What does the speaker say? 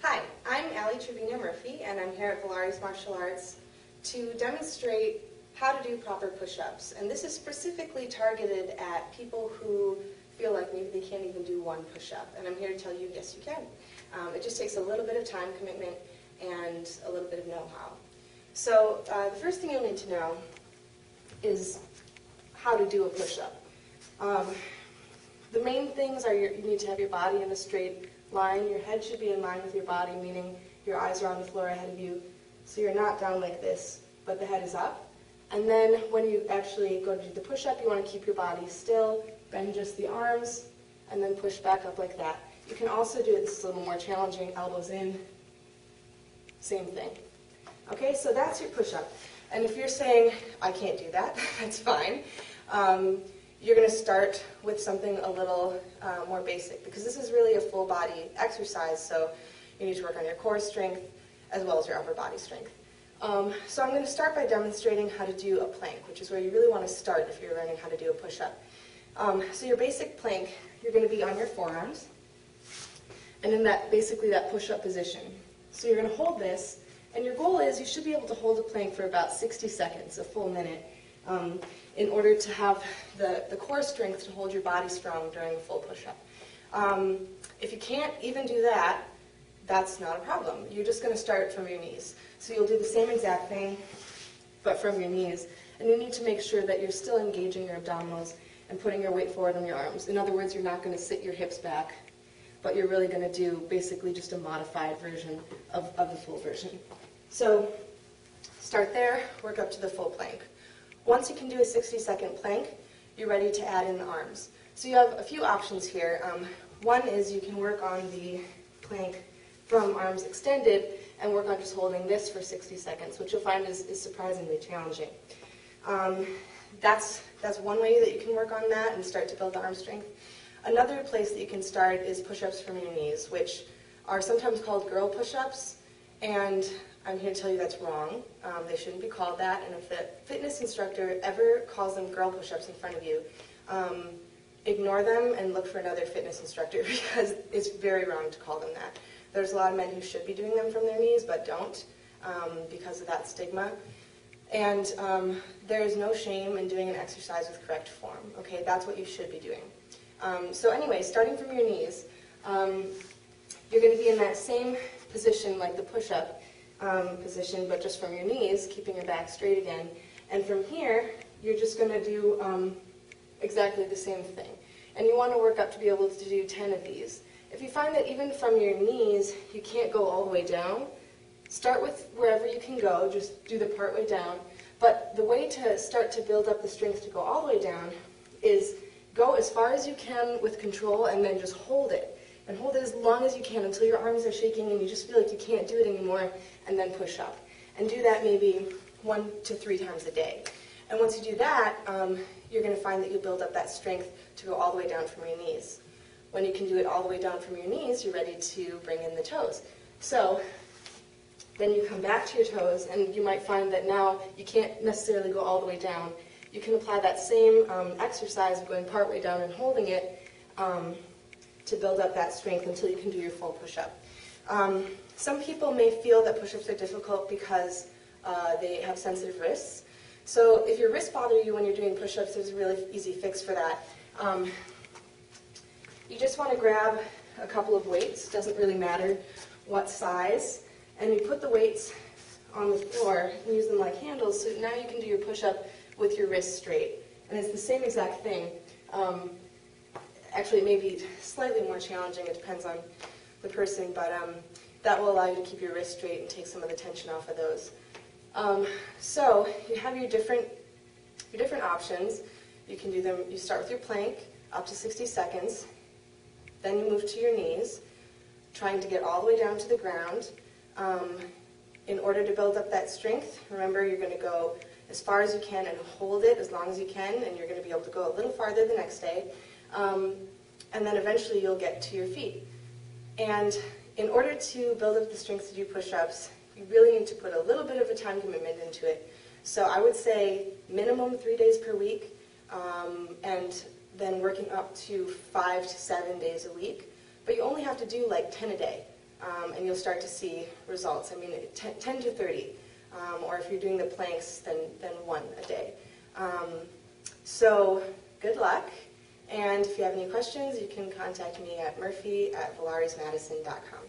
Hi, I'm Allie Trevino Murphy, and I'm here at Valaris Martial Arts to demonstrate how to do proper push-ups. And this is specifically targeted at people who feel like maybe they can't even do one push-up. And I'm here to tell you, yes, you can. It just takes a little bit of time commitment and a little bit of know-how. So the first thing you'll need to know is how to do a push-up. The main things are you need to have your body in a straight line. Your head should be in line with your body, meaning your eyes are on the floor ahead of you, so you're not down like this, but the head is up. And then when you actually go to do the push-up, you want to keep your body still, bend just the arms, and then push back up like that. You can also do it, this is a little more challenging, elbows in, same thing. Okay, so that's your push-up. And if you're saying, I can't do that, that's fine. You're going to start with something a little more basic, because this is really a full body exercise, so you need to work on your core strength as well as your upper body strength. So I'm going to start by demonstrating how to do a plank, which is where you really want to start if you're learning how to do a push-up. So your basic plank, you're going to be on your forearms, and in that, basically that push-up position. So you're going to hold this, and your goal is you should be able to hold a plank for about 60 seconds, a full minute, in order to have the core strength to hold your body strong during a full push-up. If you can't even do that, that's not a problem. You're just going to start from your knees. So you'll do the same exact thing, but from your knees. And you need to make sure that you're still engaging your abdominals and putting your weight forward on your arms. In other words, you're not going to sit your hips back, but you're really going to do basically just a modified version of the full version. So start there, work up to the full plank. Once you can do a 60-second plank, you're ready to add in the arms. So you have a few options here. One is you can work on the plank from arms extended and work on just holding this for 60 seconds, which you'll find is surprisingly challenging. That's one way that you can work on that and start to build the arm strength. Another place that you can start is push-ups from your knees, which are sometimes called girl push-ups, and I'm here to tell you that's wrong. They shouldn't be called that, and if the fitness instructor ever calls them girl push-ups in front of you, ignore them and look for another fitness instructor, because it's very wrong to call them that. There's a lot of men who should be doing them from their knees but don't because of that stigma. And there is no shame in doing an exercise with correct form. Okay, that's what you should be doing. So anyway, starting from your knees, you're going to be in that same position like the push-up position, but just from your knees, keeping your back straight again. And from here, you're just going to do exactly the same thing. And you want to work up to be able to do 10 of these. If you find that even from your knees, you can't go all the way down, start with wherever you can go, just do the part way down. But the way to start to build up the strength to go all the way down is go as far as you can with control and then just hold it. And hold it as long as you can until your arms are shaking and you just feel like you can't do it anymore, and then push up. And do that maybe 1 to 3 times a day. And once you do that, you're going to find that you build up that strength to go all the way down from your knees. When you can do it all the way down from your knees, you're ready to bring in the toes. So then you come back to your toes, and you might find that now you can't necessarily go all the way down. You can apply that same exercise of going part way down and holding it to build up that strength until you can do your full push-up. Some people may feel that push-ups are difficult because they have sensitive wrists. So if your wrists bother you when you're doing push-ups, there's a really easy fix for that. You just want to grab a couple of weights, doesn't really matter what size, and you put the weights on the floor and use them like handles, so now you can do your push-up with your wrists straight. And it's the same exact thing. Actually, it may be slightly more challenging, it depends on the person, but that will allow you to keep your wrists straight and take some of the tension off of those. So you have your different options. You can do them, you start with your plank, up to 60 seconds, then you move to your knees, trying to get all the way down to the ground. In order to build up that strength, remember you're going to go as far as you can and hold it as long as you can, and you're going to be able to go a little farther the next day. And then eventually you'll get to your feet. And in order to build up the strength to do push-ups, you really need to put a little bit of a time commitment into it. So I would say minimum 3 days per week, and then working up to 5 to 7 days a week. But you only have to do like 10 a day. and you'll start to see results. I mean, 10 to 30, or if you're doing the planks, then 1 a day. So good luck, and if you have any questions, you can contact me at murphy@valarismadison.com.